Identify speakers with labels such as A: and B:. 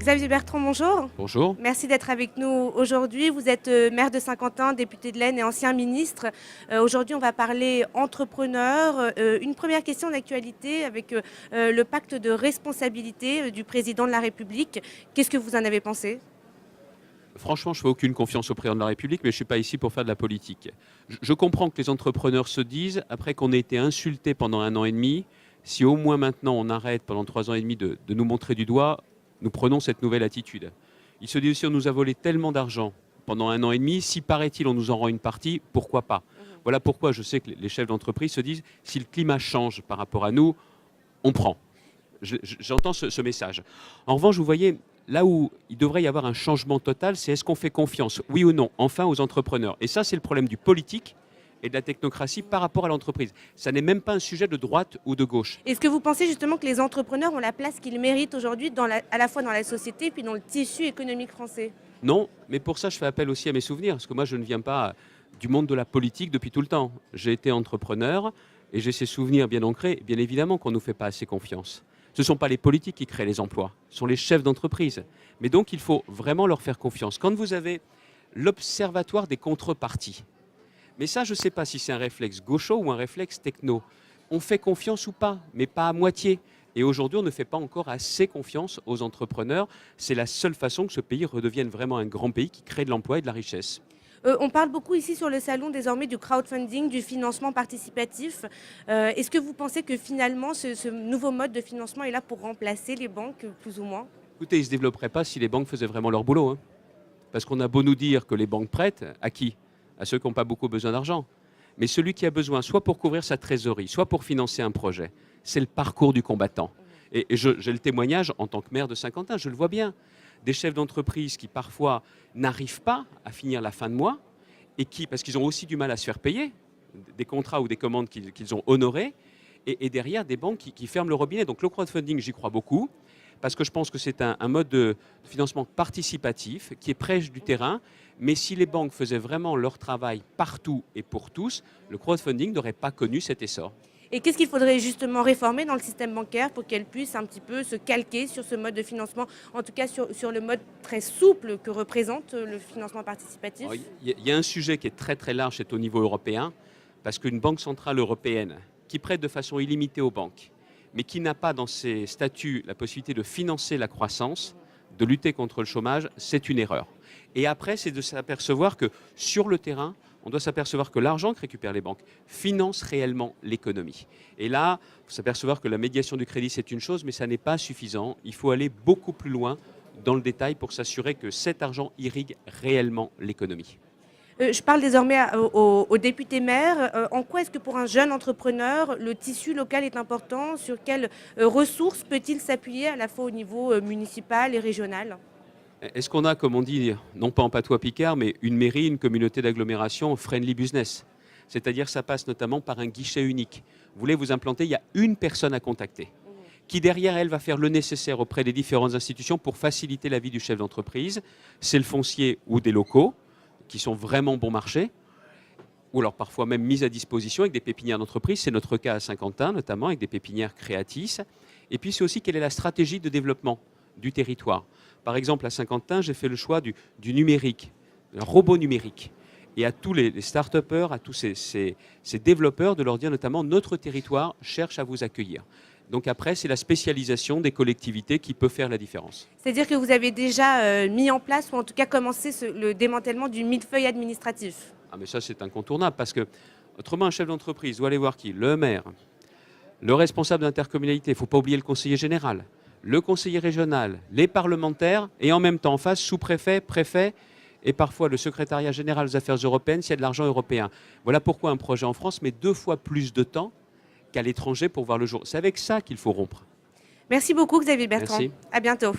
A: Xavier Bertrand, bonjour.
B: Bonjour.
A: Merci d'être avec nous aujourd'hui. Vous êtes maire de Saint-Quentin, député de l'Aisne et ancien ministre. Aujourd'hui, on va parler entrepreneur. Une première question d'actualité avec le pacte de responsabilité du président de la République. Qu'est-ce que vous en avez pensé ?
B: Franchement, je ne fais aucune confiance au président de la République, mais je ne suis pas ici pour faire de la politique. Je comprends que les entrepreneurs se disent, après qu'on ait été insultés pendant 1 an et demi, si au moins maintenant on arrête pendant 3 ans et demi de nous montrer du doigt, nous prenons cette nouvelle attitude. Ils se disent aussi, on nous a volé tellement d'argent pendant 1 an et demi, si paraît-il on nous en rend une partie, pourquoi pas ? Voilà pourquoi je sais que les chefs d'entreprise se disent, si le climat change par rapport à nous, on prend. J'entends ce message. En revanche, vous voyez, là où il devrait y avoir un changement total, c'est est-ce qu'on fait confiance, oui ou non, enfin aux entrepreneurs. Et ça, c'est le problème du politique et de la technocratie par rapport à l'entreprise. Ça n'est même pas un sujet de droite ou de gauche.
A: Est-ce que vous pensez justement que les entrepreneurs ont la place qu'ils méritent aujourd'hui à la fois dans la société et puis dans le tissu économique français ?
B: Non, mais pour ça, je fais appel aussi à mes souvenirs, parce que moi, je ne viens pas du monde de la politique depuis tout le temps. J'ai été entrepreneur et j'ai ces souvenirs bien ancrés. Bien évidemment qu'on ne nous fait pas assez confiance. Ce ne sont pas les politiques qui créent les emplois, ce sont les chefs d'entreprise. Mais donc, il faut vraiment leur faire confiance. Quand vous avez l'observatoire des contreparties, mais ça, je ne sais pas si c'est un réflexe gaucho ou un réflexe techno. On fait confiance ou pas, mais pas à moitié. Et aujourd'hui, on ne fait pas encore assez confiance aux entrepreneurs. C'est la seule façon que ce pays redevienne vraiment un grand pays qui crée de l'emploi et de la richesse.
A: On parle beaucoup ici sur le salon désormais du crowdfunding, du financement participatif. Est-ce que vous pensez que finalement ce nouveau mode de financement est là pour remplacer les banques, plus ou moins ?
B: Écoutez, il ne se développerait pas si les banques faisaient vraiment leur boulot. Hein. Parce qu'on a beau nous dire que les banques prêtent, à qui ? À ceux qui n'ont pas beaucoup besoin d'argent. Mais celui qui a besoin, soit pour couvrir sa trésorerie, soit pour financer un projet, c'est le parcours du combattant. Et j'ai le témoignage en tant que maire de Saint-Quentin, je le vois bien. Des chefs d'entreprise qui parfois n'arrivent pas à finir la fin de mois et qui, parce qu'ils ont aussi du mal à se faire payer, des contrats ou des commandes qu'ils ont honorées, et derrière des banques qui ferment le robinet. Donc le crowdfunding, j'y crois beaucoup, parce que je pense que c'est un mode de financement participatif qui est près du terrain. Mais si les banques faisaient vraiment leur travail partout et pour tous, le crowdfunding n'aurait pas connu cet essor.
A: Et qu'est-ce qu'il faudrait justement réformer dans le système bancaire pour qu'elle puisse un petit peu se calquer sur ce mode de financement, en tout cas sur le mode très souple que représente le financement participatif ?
B: Il y a un sujet qui est très très large, c'est au niveau européen, parce qu'une banque centrale européenne qui prête de façon illimitée aux banques, mais qui n'a pas dans ses statuts la possibilité de financer la croissance, de lutter contre le chômage, c'est une erreur. Et après, c'est de s'apercevoir que sur le terrain, on doit s'apercevoir que l'argent que récupèrent les banques finance réellement l'économie. Et là, il faut s'apercevoir que la médiation du crédit, c'est une chose, mais ça n'est pas suffisant. Il faut aller beaucoup plus loin dans le détail pour s'assurer que cet argent irrigue réellement l'économie.
A: Je parle désormais aux députés maires. En quoi est-ce que pour un jeune entrepreneur, le tissu local est important ? Sur quelles ressources peut-il s'appuyer à la fois au niveau municipal et régional ?
B: Est-ce qu'on a, comme on dit, non pas en patois picard, mais une mairie, une communauté d'agglomération friendly business ? C'est-à-dire ça passe notamment par un guichet unique. Vous voulez vous implanter, il y a une personne à contacter qui derrière elle va faire le nécessaire auprès des différentes institutions pour faciliter la vie du chef d'entreprise. C'est le foncier ou des locaux qui sont vraiment bon marché, ou alors parfois même mis à disposition avec des pépinières d'entreprise. C'est notre cas à Saint-Quentin, notamment avec des pépinières Creatis. Et puis c'est aussi quelle est la stratégie de développement du territoire. Par exemple, à Saint-Quentin, j'ai fait le choix du numérique, un robot numérique. Et à tous les start-upers, à tous ces développeurs, de leur dire notamment notre territoire cherche à vous accueillir. Donc après, c'est la spécialisation des collectivités qui peut faire la différence.
A: C'est-à-dire que vous avez déjà mis en place, ou en tout cas commencé le démantèlement du millefeuille administratif ?
B: Ah mais ça, c'est incontournable, parce que autrement, un chef d'entreprise doit aller voir qui ? Le maire, le responsable d'intercommunalité, il ne faut pas oublier le conseiller général, le conseiller régional, les parlementaires, et en même temps en face, sous-préfet, préfet, et parfois le secrétariat général des affaires européennes s'il y a de l'argent européen. Voilà pourquoi un projet en France met 2 fois plus de temps qu'à l'étranger pour voir le jour. C'est avec ça qu'il faut rompre.
A: Merci beaucoup Xavier Bertrand.
B: Merci.
A: À bientôt.